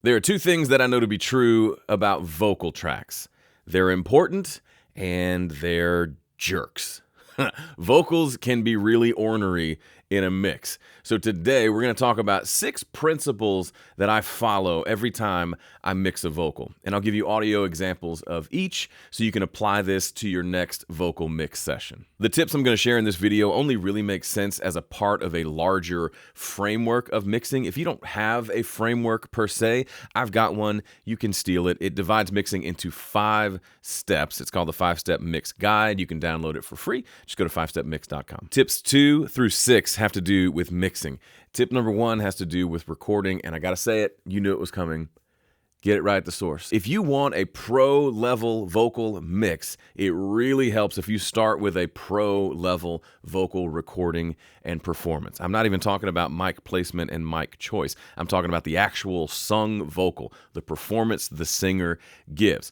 There are two things that I know to be true about vocal tracks. They're important and they're jerks. Vocals can be really ornery in a mix. So today we're going to talk about 6 principles that I follow every time I mix a vocal. And I'll give you audio examples of each so you can apply this to your next vocal mix session. The tips I'm going to share in this video only really make sense as a part of a larger framework of mixing. If you don't have a framework per se, I've got one. You can steal it. It divides mixing into 5 steps. It's called the 5-Step Mix Guide. You can download it for free. Just go to 5stepmix.com. Tips 2 through 6 have to do with mixing. Tip number 1 has to do with recording, and I gotta say it, you knew it was coming. Get it right at the source. If you want a pro-level vocal mix, it really helps if you start with a pro-level vocal recording and performance. I'm not even talking about mic placement and mic choice. I'm talking about the actual sung vocal, the performance the singer gives.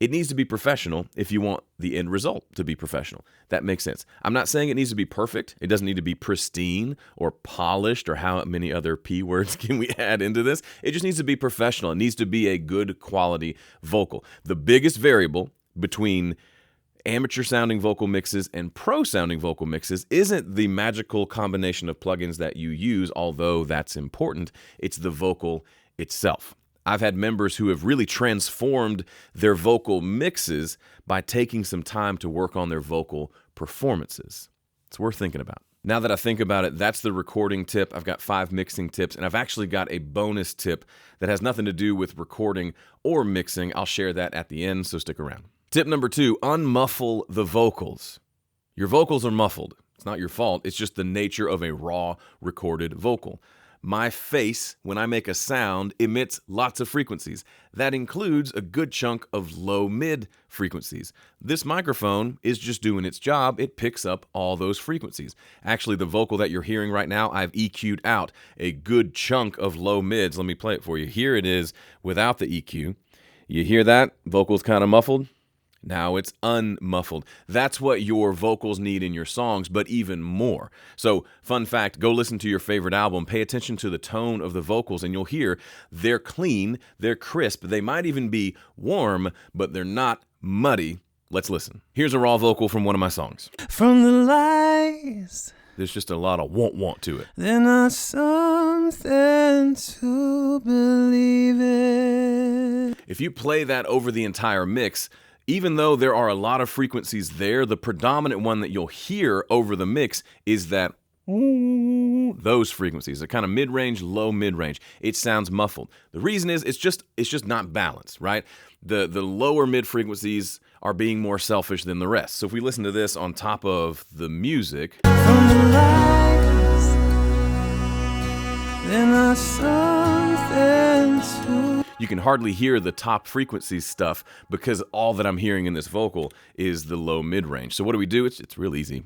It needs to be professional if you want the end result to be professional. That makes sense. I'm not saying it needs to be perfect. It doesn't need to be pristine or polished, or how many other P words can we add into this? It just needs to be professional. It needs to be a good quality vocal. The biggest variable between amateur sounding vocal mixes and pro sounding vocal mixes isn't the magical combination of plugins that you use, although that's important. It's the vocal itself. I've had members who have really transformed their vocal mixes by taking some time to work on their vocal performances. It's worth thinking about. Now that I think about it, that's the recording tip. I've got 5 mixing tips, and I've actually got a bonus tip that has nothing to do with recording or mixing. I'll share that at the end, so stick around. Tip number 2, unmuffle the vocals. Your vocals are muffled. It's not your fault. It's just the nature of a raw recorded vocal. My face, when I make a sound, emits lots of frequencies. That includes a good chunk of low-mid frequencies. This microphone is just doing its job. It picks up all those frequencies. Actually, the vocal that you're hearing right now, I've EQ'd out a good chunk of low-mids. Let me play it for you. Here it is without the EQ. You hear that? Vocal's kind of muffled. Now it's unmuffled. That's what your vocals need in your songs, but even more. So, fun fact, go listen to your favorite album, pay attention to the tone of the vocals, and you'll hear they're clean, they're crisp, they might even be warm, but they're not muddy. Let's listen. Here's a raw vocal from one of my songs. From the lies, There's just a lot of want to it. there's not something to believe in. If you play that over the entire mix, even though there are a lot of frequencies there, the predominant one that you'll hear over the mix is that those frequencies, a kind of mid-range, low mid-range. It sounds muffled. The reason is it's just not balanced, right? The lower mid frequencies are being more selfish than the rest. So if we listen to this on top of the music, From the lies, there's not something to. you can hardly hear the top frequency stuff because all that I'm hearing in this vocal is the low mid-range. So what do we do? It's real easy.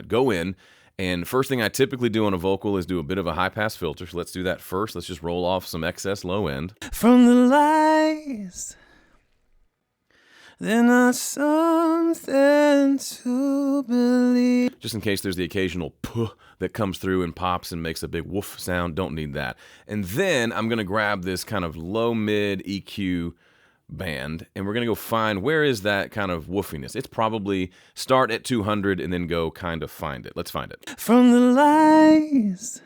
Go in, and first thing I typically do on a vocal is do a bit of a high-pass filter. So let's do that first. Let's just roll off some excess low end. From the lies, there's not something to believe. Just in case there's the occasional puh that comes through and pops and makes a big woof sound, don't need that. And then I'm gonna grab this kind of low mid EQ band, and we're gonna go find where is that kind of woofiness. It's probably start at 200 and then go kind of find it. Let's find it. From the lies,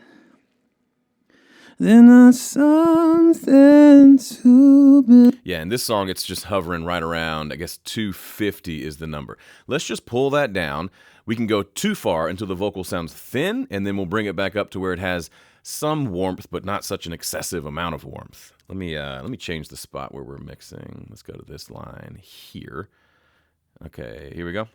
there's not something to believe. Yeah, in this song, it's just hovering right around, I guess 250 is the number. Let's just pull that down. We can go too far until the vocal sounds thin, and then we'll bring it back up to where it has some warmth, but not such an excessive amount of warmth. Let me change the spot where we're mixing. Let's go to this line here. Okay, here we go.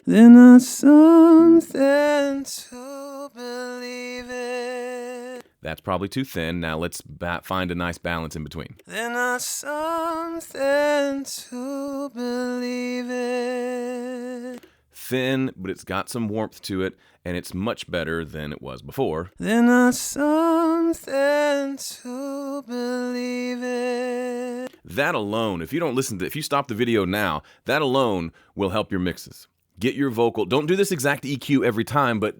There's not something to believe in. That's probably too thin. Now let's find a nice balance in between. There's not something to believe in. Thin, but it's got some warmth to it, and it's much better than it was before. There's not something to believe in. That alone, if you stop the video now, that alone will help your mixes. Get your vocal. Don't do this exact EQ every time, but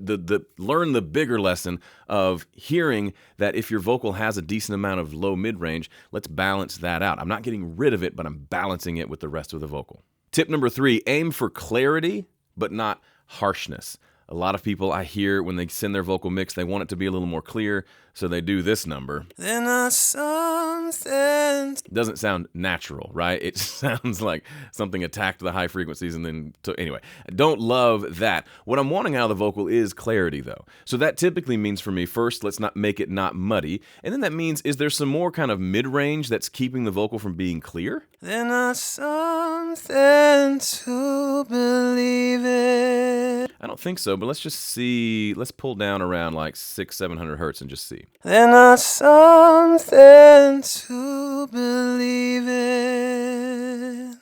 learn the bigger lesson of hearing that if your vocal has a decent amount of low mid-range, let's balance that out. I'm not getting rid of it, but I'm balancing it with the rest of the vocal. Tip number 3, aim for clarity, but not harshness. A lot of people I hear when they send their vocal mix, they want it to be a little more clear, so they do this number. Then something. It doesn't sound natural, right? It sounds like something attacked the high frequencies and then anyway. I don't love that. What I'm wanting out of the vocal is clarity, though. So that typically means for me, first, let's not make it not muddy. And then that means, is there some more kind of mid-range that's keeping the vocal from being clear? Then something to believe it. I don't think so, but let's just see. Let's pull down around like 600-700 hertz and just see. Then something to believe in.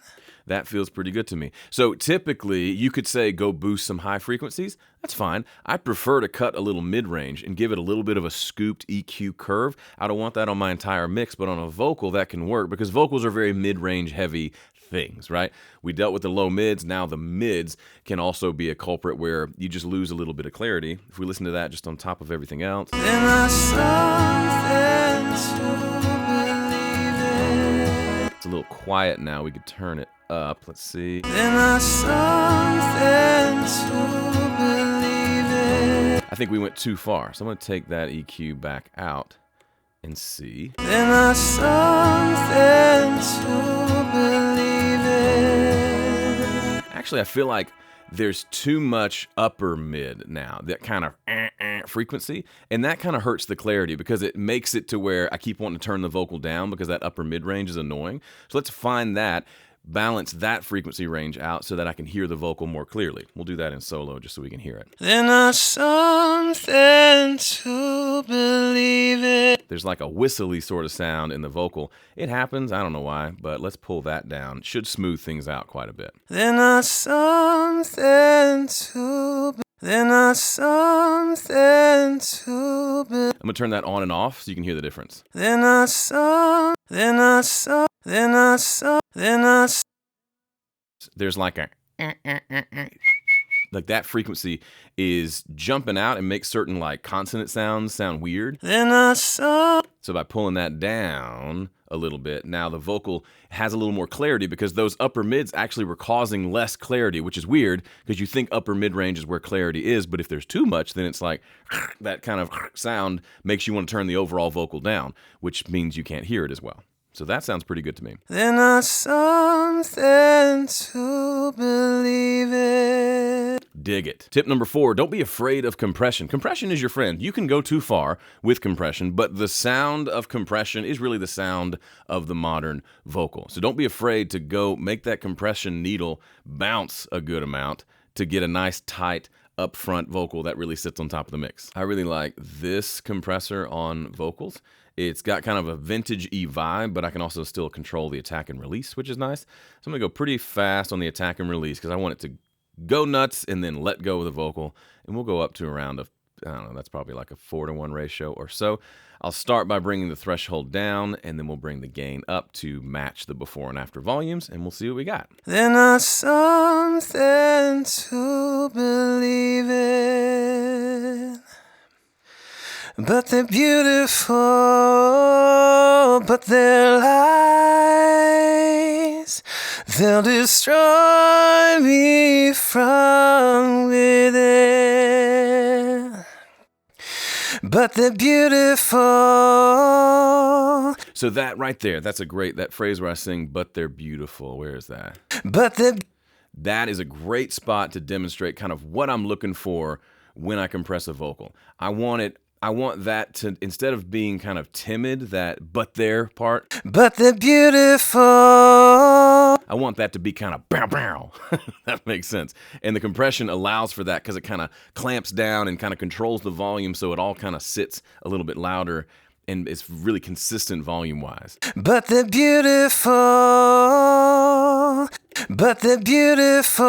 That feels pretty good to me. So typically, you could say go boost some high frequencies. That's fine. I prefer to cut a little mid-range and give it a little bit of a scooped EQ curve. I don't want that on my entire mix, but on a vocal, that can work because vocals are very mid-range heavy things, right? We dealt with the low mids. Now the mids can also be a culprit where you just lose a little bit of clarity. If we listen to that just on top of everything else. Then something to believe in. It's a little quiet now. We could turn it up. Let's see. Then something to believe in. I think we went too far. So I'm going to take that EQ back out and see. Then something to believe in. Actually, I feel like there's too much upper mid now, that kind of frequency, and that kind of hurts the clarity because it makes it to where I keep wanting to turn the vocal down because that upper mid range is annoying. So let's find that, balance that frequency range out so that I can hear the vocal more clearly. We'll do that in solo just so we can hear it. Then something to believe in. There's like a whistly sort of sound in the vocal. It happens, I don't know why, but let's pull that down. It should smooth things out quite a bit. Then something to be. Then something to be. I'm gonna turn that on and off so you can hear the difference. Then There's like a like that frequency is jumping out and makes certain like consonant sounds sound weird. then So by pulling that down a little bit, now the vocal has a little more clarity because those upper mids actually were causing less clarity, which is weird because you think upper mid range is where clarity is, but if there's too much, then it's like that kind of sound makes you want to turn the overall vocal down, which means you can't hear it as well. So that sounds pretty good to me. then something to believe in. Dig it. Tip number 4, don't be afraid of compression. Compression is your friend. You can go too far with compression, but the sound of compression is really the sound of the modern vocal. So don't be afraid to go make that compression needle bounce a good amount to get a nice tight upfront vocal that really sits on top of the mix. I really like this compressor on vocals. It's got kind of a vintage-y vibe, but I can also still control the attack and release, which is nice. So I'm gonna go pretty fast on the attack and release because I want it to go nuts and then let go of the vocal. And we'll go up to around I don't know, that's probably like a 4-to-1 ratio or so. I'll start by bringing the threshold down, and then we'll bring the gain up to match the before and after volumes, and we'll see what we got. Then something to believe in. But they're beautiful, but they're lies. They'll destroy me from within. But they're beautiful. So that right there, that's that phrase where I sing, but they're beautiful. Where is that? But they're That is a great spot to demonstrate kind of what I'm looking for when I compress a vocal. I want that to, instead of being kind of timid, that but they're part. But they're beautiful. I want that to be kind of bow bow. That makes sense. And the compression allows for that because it kind of clamps down and kind of controls the volume so it all kind of sits a little bit louder and it's really consistent volume-wise. But they're beautiful. But they're beautiful.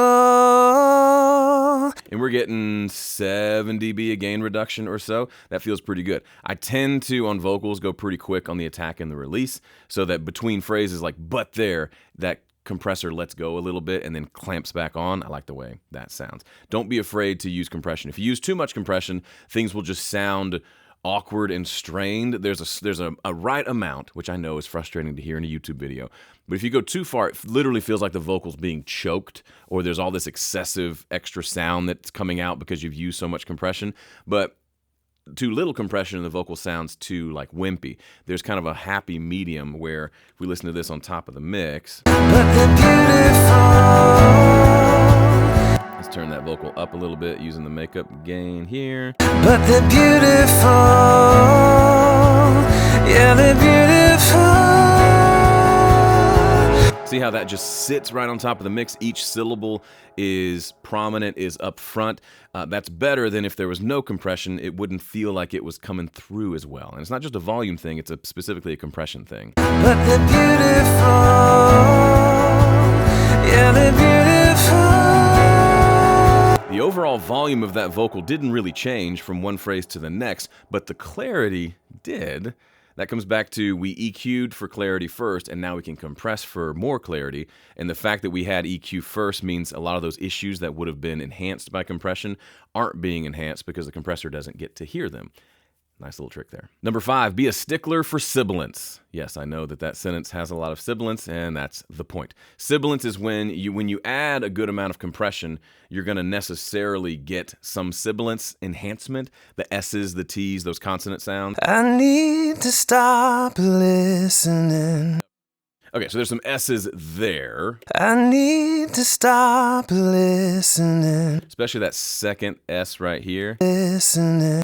And we're getting 7 dB a gain reduction or so. That feels pretty good. I tend to, on vocals, go pretty quick on the attack and the release so that between phrases like but there, that compressor lets go a little bit and then clamps back on. I like the way that sounds. Don't be afraid to use compression. If you use too much compression, things will just sound awkward and strained. There's a right amount, which I know is frustrating to hear in a YouTube video. But if you go too far, it literally feels like the vocal's being choked, or there's all this excessive extra sound that's coming out because you've used so much compression. But too little compression and the vocal sounds too like wimpy. There's kind of a happy medium where if we listen to this on top of the mix, let's turn that vocal up a little bit using the makeup gain here. But they're beautiful. Yeah, they're beautiful. See how that just sits right on top of the mix? Each syllable is prominent, is up front. That's better than if there was no compression. It wouldn't feel like it was coming through as well. And it's not just a volume thing, it's specifically a compression thing. But they're beautiful. Yeah, they're beautiful. The overall volume of that vocal didn't really change from one phrase to the next, but the clarity did. That comes back to we EQ'd for clarity first, and now we can compress for more clarity. And the fact that we had EQ first means a lot of those issues that would have been enhanced by compression aren't being enhanced because the compressor doesn't get to hear them. Nice little trick there. Number 5, be a stickler for sibilance. Yes, I know that sentence has a lot of sibilance, and that's the point. Sibilance is when you add a good amount of compression, you're going to necessarily get some sibilance enhancement. The S's, the T's, those consonant sounds. I need to stop listening. Okay, so there's some S's there. I need to stop listening. Especially that second S right here. Listening.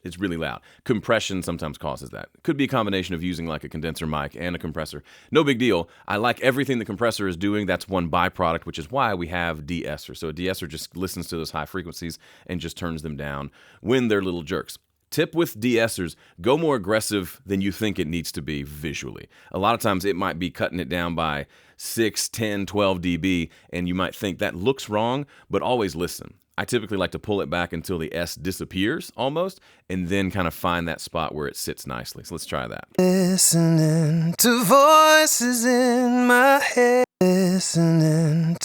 It's really loud. Compression sometimes causes that. Could be a combination of using like a condenser mic and a compressor. No big deal. I like everything the compressor is doing. That's one byproduct, which is why we have de-esser. So a de-esser just listens to those high frequencies and just turns them down when they're little jerks. Tip with de-essers, go more aggressive than you think it needs to be visually. A lot of times it might be cutting it down by 6, 10, 12 dB, and you might think that looks wrong, but always listen. I typically like to pull it back until the S disappears almost, and then kind of find that spot where it sits nicely. So let's try that. Listening to voices in my head. Listening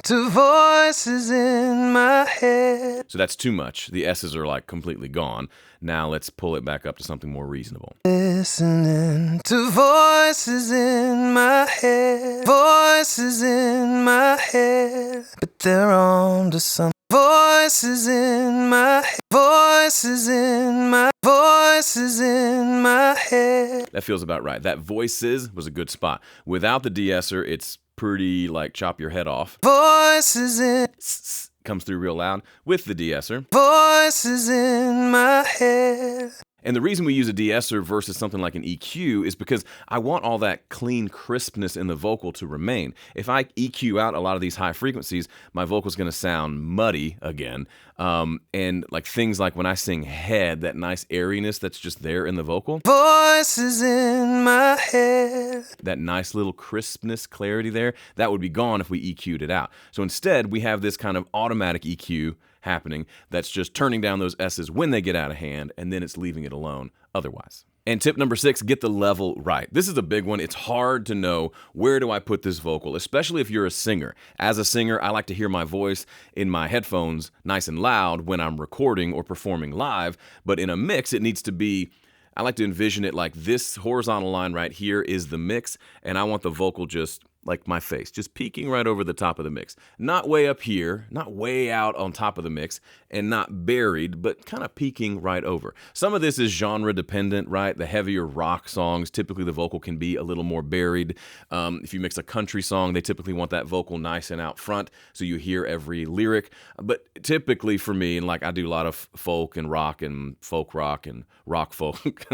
to voices in my head. So that's too much. The S's are like completely gone. Now let's pull it back up to something more reasonable. Listening to voices in my head. Voices in my head. But they're on to some voices in my head. Voices in my voices in my head. That feels about right. That voices was a good spot. Without the de-esser, it's pretty like chop your head off. Voices in comes through real loud. With the de-esser, voices in my head. And the reason we use a de-esser versus something like an EQ is because I want all that clean crispness in the vocal to remain. If I EQ out a lot of these high frequencies, my vocal's going to sound muddy again. And like things like when I sing head, that nice airiness that's just there in the vocal. Voices in my head. That nice little crispness, clarity there, that would be gone if we EQ'd it out. So instead, we have this kind of automatic EQ happening that's just turning down those S's when they get out of hand, and then it's leaving it alone otherwise. And tip number 6, get the level right. This is a big one. It's hard to know where do I put this vocal, especially if you're a singer. As a singer, I like to hear my voice in my headphones nice and loud when I'm recording or performing live, but in a mix, it needs to be, I like to envision it like this horizontal line right here is the mix, and I want the vocal just like my face, just peeking right over the top of the mix. Not way up here, not way out on top of the mix, and not buried, but kind of peeking right over. Some of this is genre dependent, right? The heavier rock songs, typically the vocal can be a little more buried. If you mix a country song, they typically want that vocal nice and out front, so you hear every lyric. But typically for me, and like I do a lot of folk and rock and rock folk,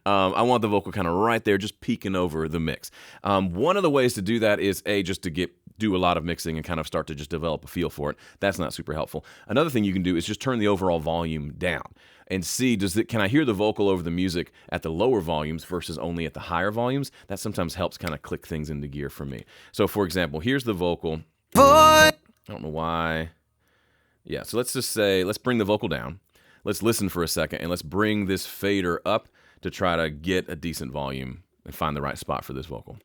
I want the vocal kind of right there, just peeking over the mix. One of the ways to do that is just to do a lot of mixing and kind of start to just develop a feel for it. That's not super helpful. Another thing you can do is just turn the overall volume down and see, can I hear the vocal over the music at the lower volumes versus only at the higher volumes? That sometimes helps kind of click things into gear for me. So for example, here's the vocal. I don't know why. Yeah, so let's just say, let's bring the vocal down. Let's listen for a second, and let's bring this fader up to try to get a decent volume and find the right spot for this vocal.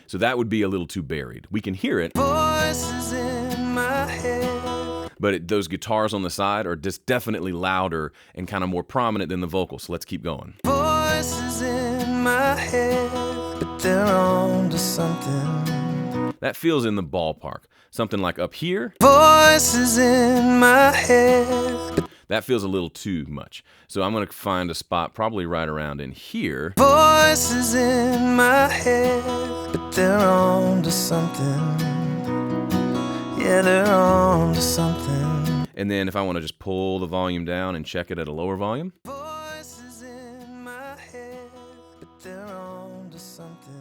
So that would be a little too buried. We can hear it, Voices in my head. but those guitars on the side are just definitely louder and kind of more prominent than the vocals. So let's keep going. Voices in my head, but they're on to something. That feels in the ballpark. Something like up here, Voices in my head. that feels a little too much. So I'm gonna find a spot probably right around in here. Voices in my head, but they're on to something. Yeah, they're on to something. And then if I wanna just pull the volume down and check it at a lower volume, Voices in my head, but they're on to something.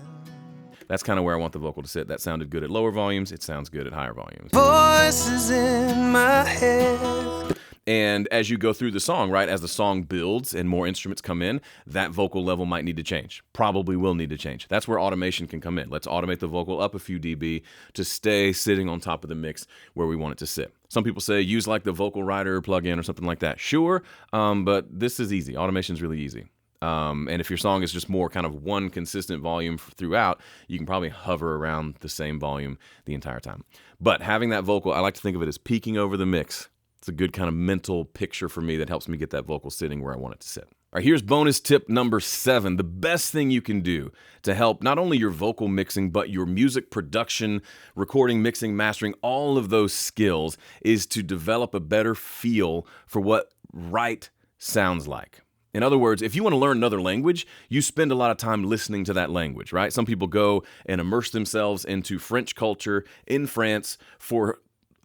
that's kind of where I want the vocal to sit. That sounded good at lower volumes. It sounds good at higher volumes. Voices in my head. And as you go through the song, right, as the song builds and more instruments come in, that vocal level might need to change. Probably will need to change. That's where automation can come in. Let's automate the vocal up a few dB to stay sitting on top of the mix where we want it to sit. Some people say use like the vocal writer plugin or something like that. Sure, but this is easy. Automation is really easy. And if your song is just more kind of one consistent volume throughout, you can probably hover around the same volume the entire time. But having that vocal, I like to think of it as peeking over the mix. It's a good kind of mental picture for me that helps me get that vocal sitting where I want it to sit. All right, here's bonus tip number 7. The best thing you can do to help not only your vocal mixing, but your music production, recording, mixing, mastering, all of those skills is to develop a better feel for what right sounds like. In other words, if you want to learn another language, you spend a lot of time listening to that language, right? Some people go and immerse themselves into French culture in France for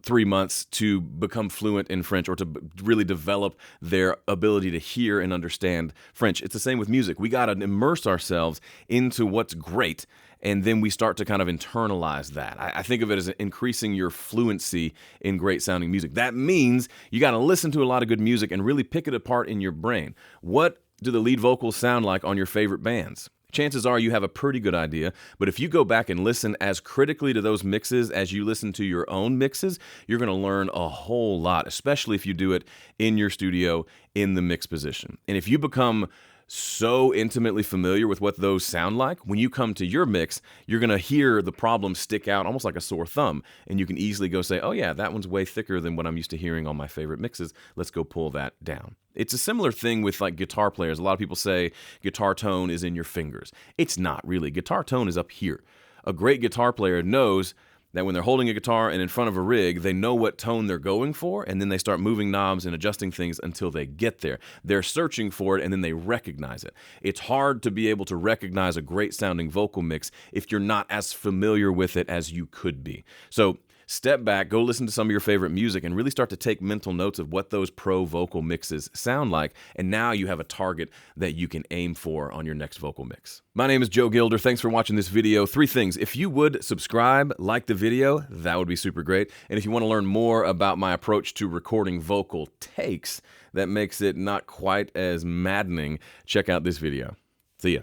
3 months to become fluent in French or to really develop their ability to hear and understand French. It's the same with music. We got to immerse ourselves into what's great, and then we start to kind of internalize that. I think of it as increasing your fluency in great sounding music. That means you got to listen to a lot of good music and really pick it apart in your brain. What do the lead vocals sound like on your favorite bands? Chances are you have a pretty good idea, but if you go back and listen as critically to those mixes as you listen to your own mixes, you're going to learn a whole lot, especially if you do it in your studio in the mix position. And if you become so intimately familiar with what those sound like, when you come to your mix, you're going to hear the problem stick out almost like a sore thumb, and you can easily go say, oh yeah, that one's way thicker than what I'm used to hearing on my favorite mixes. Let's go pull that down. It's a similar thing with like guitar players. A lot of people say guitar tone is in your fingers. It's not really. Guitar tone is up here. A great guitar player knows that when they're holding a guitar and in front of a rig, they know what tone they're going for, and then they start moving knobs and adjusting things until they get there. They're searching for it, and then they recognize it. It's hard to be able to recognize a great sounding vocal mix if you're not as familiar with it as you could be. So step back, go listen to some of your favorite music, and really start to take mental notes of what those pro vocal mixes sound like. And now you have a target that you can aim for on your next vocal mix. My name is Joe Gilder. Thanks for watching this video. 3 things. If you would subscribe, like the video, that would be super great. And if you want to learn more about my approach to recording vocal takes that makes it not quite as maddening, check out this video. See ya.